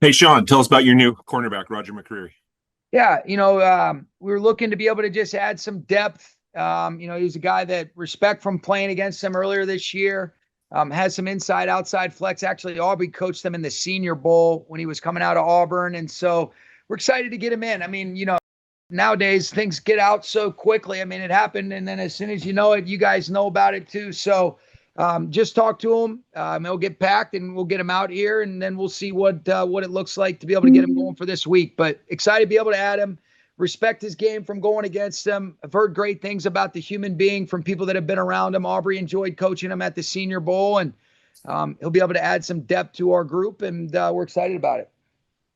Hey, Sean, tell us about your new cornerback, Roger McCreary. Yeah, we were looking to be able to just add some depth. He's a guy that respect from playing against him earlier this year. Has some inside outside flex. Actually, Aubrey coached them in the Senior Bowl when he was coming out of Auburn. And so we're excited to get him in. I mean, nowadays things get out so quickly. I mean, it happened. And then as soon as you know it, you guys know about it too. So just talk to him. He'll get packed and we'll get him out here, and then we'll see what it looks like to be able to get him going for this week. But excited to be able to add him. Respect his game from going against him. I've heard great things about the human being from people that have been around him. Aubrey enjoyed coaching him at the Senior Bowl, and he'll be able to add some depth to our group, and we're excited about it.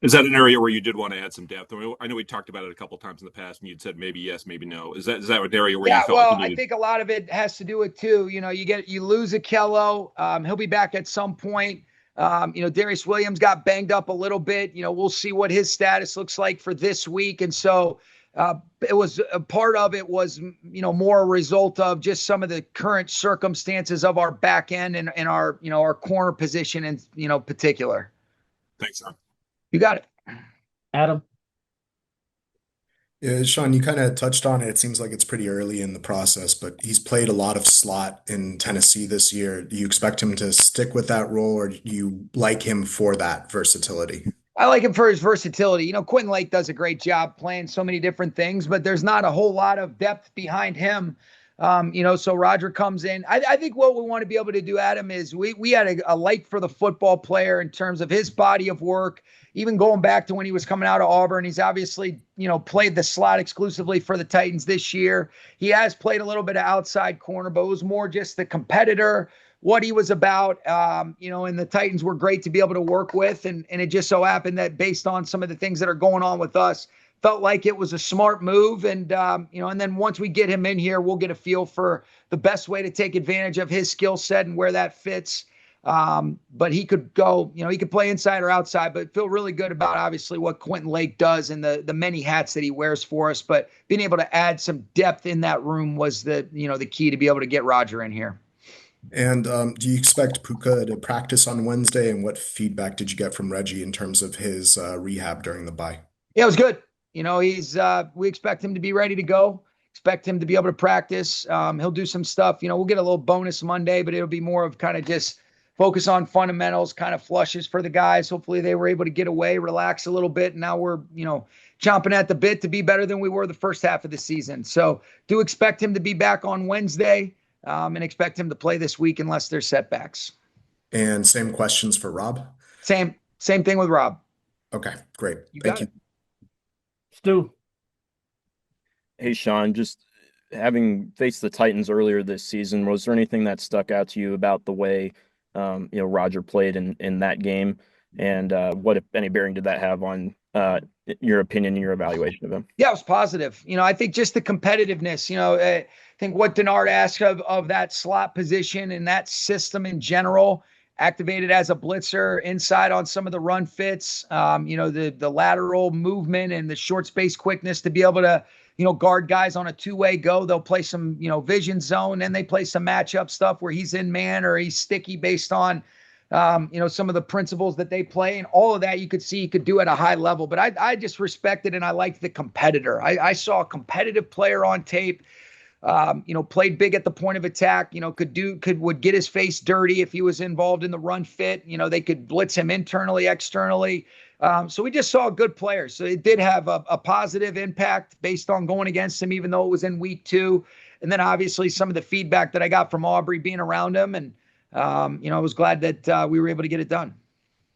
Is that an area where you did want to add some depth? I know we talked about it a couple of times in the past, and you'd said maybe yes, maybe no. Is that an area where you Yeah, felt like well, you I needed? think a lot of it has to do with too. You lose Ahkello. He'll be back at some point. Darious Williams got banged up a little bit. We'll see what his status looks like for this week. And so it was a part of it was, more a result of just some of the current circumstances of our back end and our corner position in, particular. Thanks, Sean. You got it. Adam. Yeah, Sean, you kind of touched on it. It seems like it's pretty early in the process, but he's played a lot of slot in Tennessee this year. Do you expect him to stick with that role, or do you like him for that versatility? I like him for his versatility. Quentin Lake does a great job playing so many different things, but there's not a whole lot of depth behind him. So Roger comes in. I think what we want to be able to do, Adam, is we had a like for the football player in terms of his body of work, even going back to when he was coming out of Auburn. He's obviously, played the slot exclusively for the Titans this year. He has played a little bit of outside corner, but it was more just the competitor, what he was about, and the Titans were great to be able to work with. And it just so happened that based on some of the things that are going on with us, felt like it was a smart move. And then once we get him in here, we'll get a feel for the best way to take advantage of his skill set and where that fits. But he could go, he could play inside or outside, but feel really good about obviously what Quentin Lake does and the many hats that he wears for us. But being able to add some depth in that room was the key to be able to get Roger in here. And do you expect Puka to practice on Wednesday? And what feedback did you get from Reggie in terms of his rehab during the bye? Yeah, it was good. We expect him to be ready to go. Expect him to be able to practice. He'll do some stuff. We'll get a little bonus Monday, but it'll be more of kind of just focus on fundamentals, kind of flushes for the guys. Hopefully they were able to get away, relax a little bit. And now we're, chomping at the bit to be better than we were the first half of the season. So do expect him to be back on Wednesday, and expect him to play this week unless there's setbacks. And same questions for Rob? Same thing with Rob. Okay, great. You Thank got you. it. Stu. Hey, Sean, just having faced the Titans earlier this season, was there anything that stuck out to you about the way, Roger played in that game? And what, if any, bearing did that have on your opinion and your evaluation of him? Yeah, it was positive. I think just the competitiveness, I think what Denard asked of that slot position and that system in general, activated as a blitzer inside on some of the run fits, the lateral movement and the short space quickness to be able to, guard guys on a two-way go. They'll play some, vision zone, and they play some matchup stuff where he's in man or he's sticky based on, some of the principles that they play, and all of that you could see he could do at a high level. But I just respected and I liked the competitor. I saw a competitive player on tape. Played big at the point of attack, would get his face dirty if he was involved in the run fit. They could blitz him internally, externally. So we just saw a good player. So it did have a positive impact based on going against him, even though it was in week 2. And then obviously some of the feedback that I got from Aubrey being around him. And, I was glad that we were able to get it done.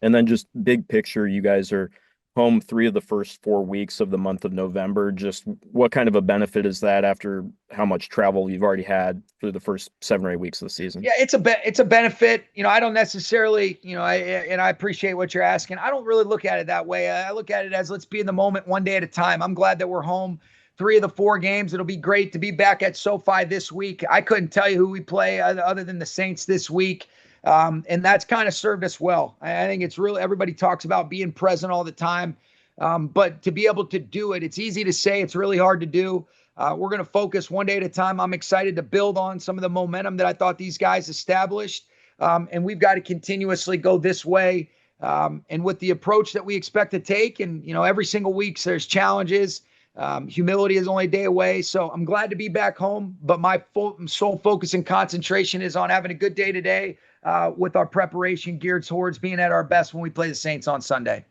And then just big picture, you guys are home 3 of the first 4 weeks of the month of November. Just what kind of a benefit is that after how much travel you've already had through the first 7 or 8 weeks of the season? Yeah, it's a benefit. I don't necessarily, I appreciate what you're asking. I don't really look at it that way. I look at it as let's be in the moment one day at a time. I'm glad that we're home 3 of the 4 games. It'll be great to be back at SoFi this week. I couldn't tell you who we play other than the Saints this week. And that's kind of served us well. I think it's really, everybody talks about being present all the time. But to be able to do it, it's easy to say, it's really hard to do. We're going to focus one day at a time. I'm excited to build on some of the momentum that I thought these guys established. And we've got to continuously go this way. and with the approach that we expect to take. And, every single week there's challenges. Humility is only a day away. So I'm glad to be back home, but my sole focus and concentration is on having a good day today, with our preparation geared towards being at our best when we play the Saints on Sunday.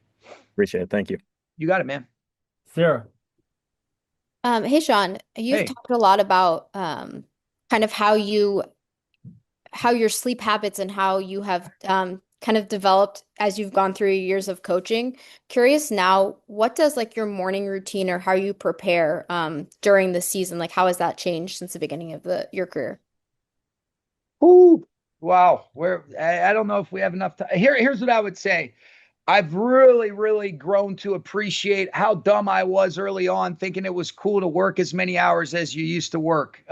Appreciate it. Thank you. You got it, man. Sarah. Hey, Sean, you've Hey. talked a lot about kind of how your sleep habits and how you have kind of developed as you've gone through your years of coaching. Curious now, what does like your morning routine or how you prepare during the season? Like, how has that changed since the beginning of your career? Ooh, wow. I don't know if we have enough time. Here's what I would say. I've really, really grown to appreciate how dumb I was early on, thinking it was cool to work as many hours as you used to work.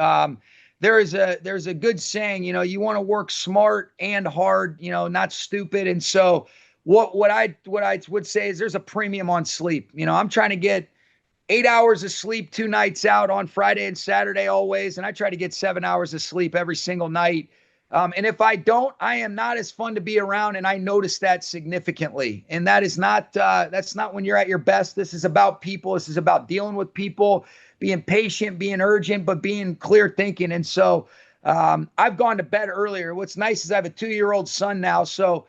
There's a good saying, you want to work smart and hard, not stupid. And so what I would say is there's a premium on sleep. I'm trying to get 8 hours of sleep 2 nights out on Friday and Saturday always, and I try to get 7 hours of sleep every single night. And if I don't, I am not as fun to be around, and I notice that significantly. And that's not when you're at your best. This is about people. This is about dealing with people, being patient, being urgent, but being clear thinking. And so I've gone to bed earlier. What's nice is I have a 2-year-old son now, so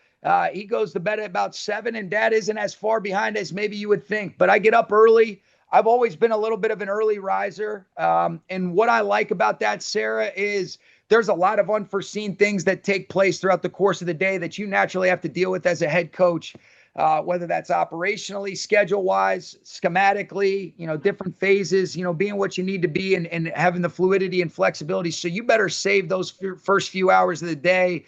he goes to bed at about 7, and Dad isn't as far behind as maybe you would think. But I get up early. I've always been a little bit of an early riser. And what I like about that, Sarah, is there's a lot of unforeseen things that take place throughout the course of the day that you naturally have to deal with as a head coach, whether that's operationally, schedule-wise, schematically, different phases, being what you need to be and having the fluidity and flexibility. So you better save those first few hours of the day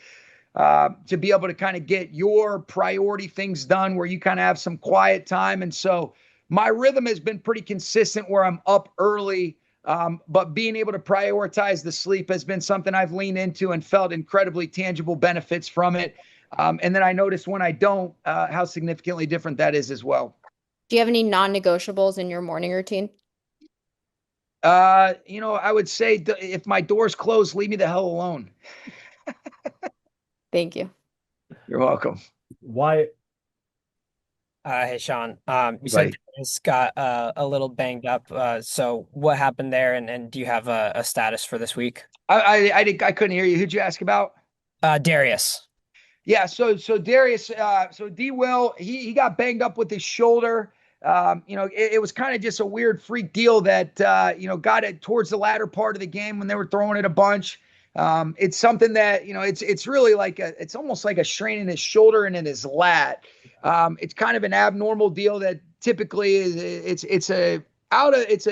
to be able to kind of get your priority things done where you kind of have some quiet time. And so my rhythm has been pretty consistent where I'm up early. But being able to prioritize the sleep has been something I've leaned into and felt incredibly tangible benefits from it. And then I notice when I don't, how significantly different that is as well. Do you have any non-negotiables in your morning routine? I would say if my door's closed, leave me the hell alone. Thank you. You're welcome. Why? Hey, Sean. You said Darious got a little banged up. So what happened there? And do you have a status for this week? I couldn't hear you. Who'd you ask about? Darious. Yeah. So Darious, so D Will, he got banged up with his shoulder. It was kind of just a weird freak deal that, got it towards the latter part of the game when they were throwing it a bunch. It's something that, it's really like it's almost like a strain in his shoulder and in his lat. It's kind of an abnormal deal that typically it's a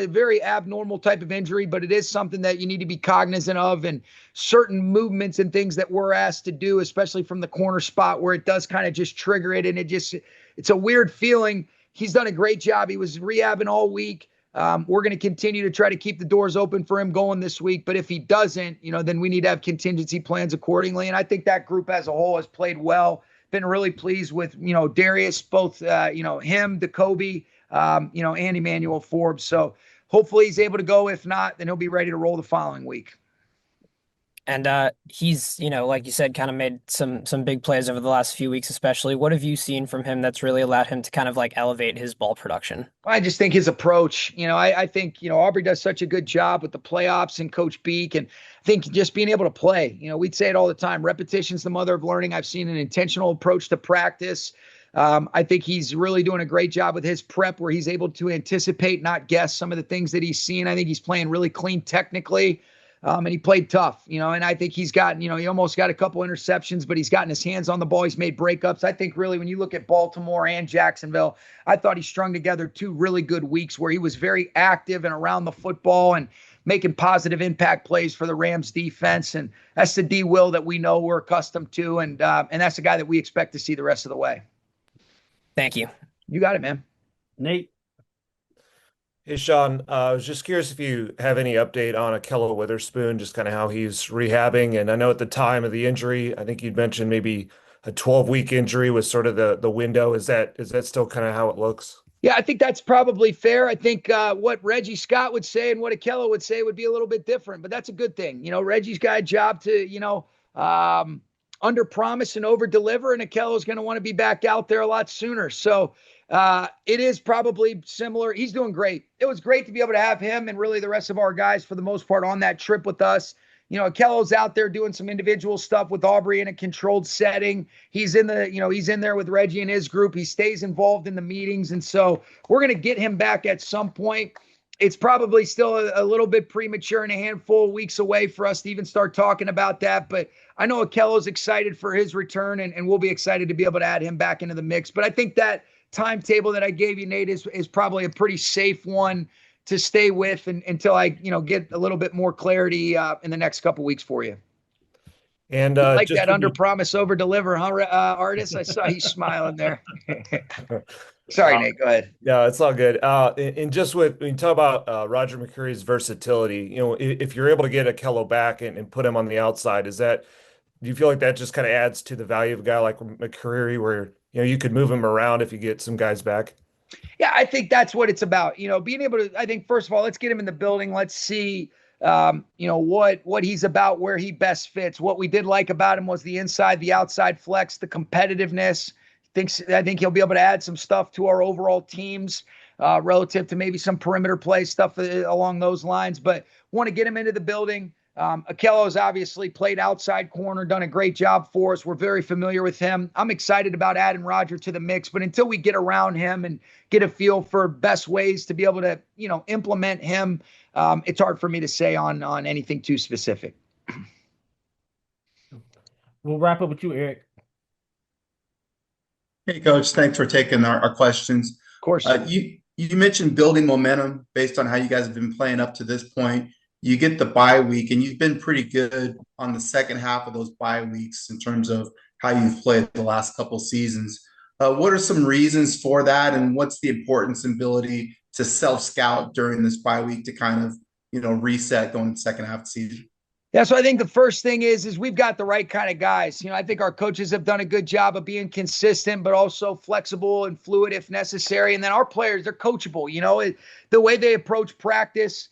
very abnormal type of injury, but it is something that you need to be cognizant of, and certain movements and things that we're asked to do, especially from the corner spot where it does kind of just trigger it. And it's a weird feeling. He's done a great job. He was rehabbing all week. We're going to continue to try to keep the doors open for him going this week. But if he doesn't, then we need to have contingency plans accordingly. And I think that group as a whole has played well. Been really pleased with, Darious, both, him, Jacoby, and Emmanuel Forbes. So hopefully he's able to go. If not, then he'll be ready to roll the following week. And he's, like you said, kind of made some big plays over the last few weeks, especially. What have you seen from him that's really allowed him to kind of like elevate his ball production? I just think his approach, I think, Aubrey does such a good job with the play ops and Coach Beak. And I think just being able to play, we'd say it all the time. Repetition's the mother of learning. I've seen an intentional approach to practice. I think he's really doing a great job with his prep where he's able to anticipate, not guess some of the things that he's seen. I think he's playing really clean technically. And he played tough, and I think he's gotten, he almost got a couple interceptions, but he's gotten his hands on the ball. He's made breakups. I think really when you look at Baltimore and Jacksonville, I thought he strung together 2 really good weeks where he was very active and around the football and making positive impact plays for the Rams defense. And that's the D Will that we know we're accustomed to. And that's the guy that we expect to see the rest of the way. Thank you. You got it, man. Nate. Hey, Sean, I was just curious if you have any update on Ahkello Witherspoon, just kind of how he's rehabbing. And I know at the time of the injury, I think you'd mentioned maybe a 12-week injury was sort of the window. Is that still kind of how it looks? Yeah, I think that's probably fair. I think what Reggie Scott would say and what Ahkello would say would be a little bit different, but that's a good thing. Reggie's got a job to, under promise and over deliver, and Ahkello's going to want to be back out there a lot sooner. So it is probably similar. He's doing great. It was great to be able to have him and really the rest of our guys for the most part on that trip with us. Ahkello's out there doing some individual stuff with Aubrey in a controlled setting. He's in there with Reggie and his group. He stays involved in the meetings. And so we're going to get him back at some point. It's probably still a little bit premature and a handful of weeks away for us to even start talking about that. But I know Ahkello's excited for his return, and we'll be excited to be able to add him back into the mix. But I think that timetable that I gave you, Nate, is probably a pretty safe one to stay with until I, get a little bit more clarity in the next couple weeks for you. And like that under promise, over deliver, huh, Artis? I saw you smiling there. Sorry, Nate, go ahead. Yeah, it's all good. And just when you talk about Roger McCreary's versatility, if you're able to get Ahkello back and put him on the outside, do you feel like that just kind of adds to the value of a guy like McCreary where, you could move him around if you get some guys back? Yeah, I think that's what it's about. Being able to, I think, first of all, let's get him in the building. Let's see, what he's about, where he best fits. What we did like about him was the inside, the outside flex, the competitiveness. I think he'll be able to add some stuff to our overall teams relative to maybe some perimeter play stuff along those lines. But want to get him into the building. Ahkello's obviously played outside corner, done a great job for us. We're very familiar with him. I'm excited about adding Roger to the mix, but until we get around him and get a feel for best ways to be able to, implement him, it's hard for me to say on anything too specific. We'll wrap up with you, Eric. Hey, Coach. Thanks for taking our questions. Of course. You mentioned building momentum based on how you guys have been playing up to this point. You get the bye week, and you've been pretty good on the second half of those bye weeks in terms of how you've played the last couple seasons. What are some reasons for that, and what's the importance and ability to self-scout during this bye week to kind of, reset going into the second half of the season? Yeah, so I think the first thing is we've got the right kind of guys. I think our coaches have done a good job of being consistent, but also flexible and fluid if necessary. And then our players, they're coachable. The way they approach practice,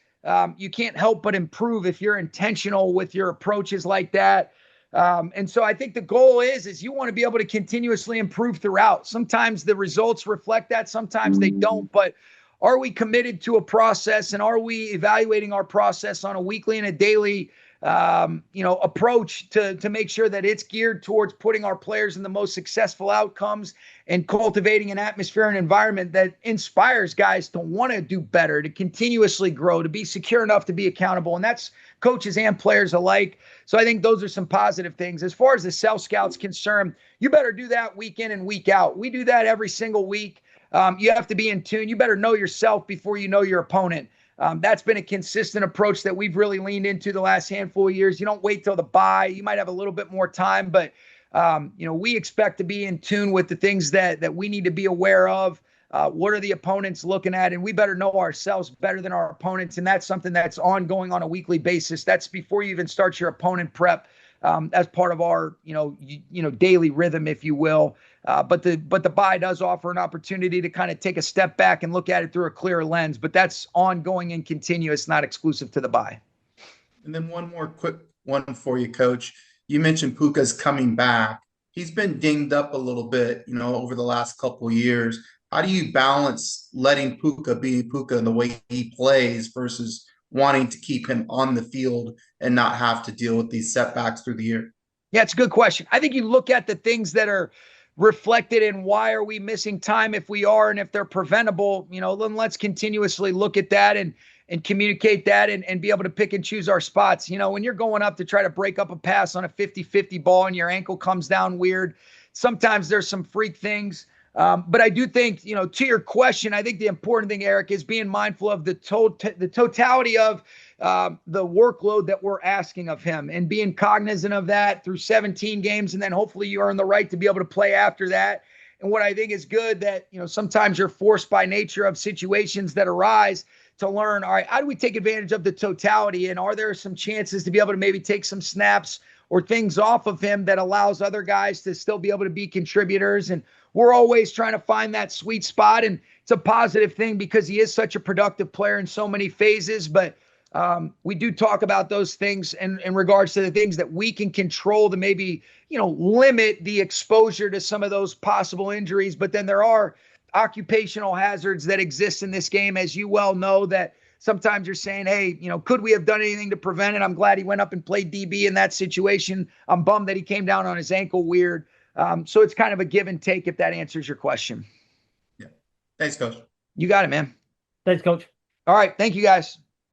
you can't help but improve if you're intentional with your approaches like that. And so I think the goal is you want to be able to continuously improve throughout. Sometimes the results reflect that, sometimes they don't, but are we committed to a process, and are we evaluating our process on a weekly and a daily approach to make sure that it's geared towards putting our players in the most successful outcomes and cultivating an atmosphere and environment that inspires guys to want to do better, to continuously grow, to be secure enough to be accountable. And that's coaches and players alike. So I think those are some positive things. As far as the self-scout's concerned, you better do that week in and week out. We do that every single week. You have to be in tune. You better know yourself before you know your opponent. That's been a consistent approach that we've really leaned into the last handful of years. You don't wait till the bye. You might have a little bit more time, but we expect to be in tune with the things that we need to be aware of. What are the opponents looking at? And we better know ourselves better than our opponents. And that's something that's ongoing on a weekly basis. That's before you even start your opponent prep. As part of our, daily rhythm, if you will. But the bye does offer an opportunity to kind of take a step back and look at it through a clearer lens. But that's ongoing and continuous, not exclusive to the bye. And then one more quick one for you, Coach. You mentioned Puka's coming back. He's been dinged up a little bit, over the last couple of years. How do you balance letting Puka be Puka in the way he plays versus wanting to keep him on the field and not have to deal with these setbacks through the year? Yeah, it's a good question. I think you look at the things that are reflected in why are we missing time if we are, and if they're preventable, then let's continuously look at that and communicate that and be able to pick and choose our spots. When you're going up to try to break up a pass on a 50-50 ball and your ankle comes down weird, sometimes there's some freak things. But I do think, to your question, I think the important thing, Eric, is being mindful of the totality of the workload that we're asking of him and being cognizant of that through 17 games. And then hopefully you earn the right to be able to play after that. And what I think is good that, sometimes you're forced by nature of situations that arise to learn, all right, how do we take advantage of the totality? And are there some chances to be able to maybe take some snaps or things off of him that allows other guys to still be able to be contributors? And we're always trying to find that sweet spot. And it's a positive thing because he is such a productive player in so many phases. But we do talk about those things in regards to the things that we can control to maybe, limit the exposure to some of those possible injuries. But then there are occupational hazards that exist in this game, as you well know, that sometimes you're saying, hey, could we have done anything to prevent it? I'm glad he went up and played DB in that situation. I'm bummed that he came down on his ankle weird. So it's kind of a give and take if that answers your question. Yeah. Thanks, Coach. You got it, man. Thanks, Coach. All right. Thank you, guys.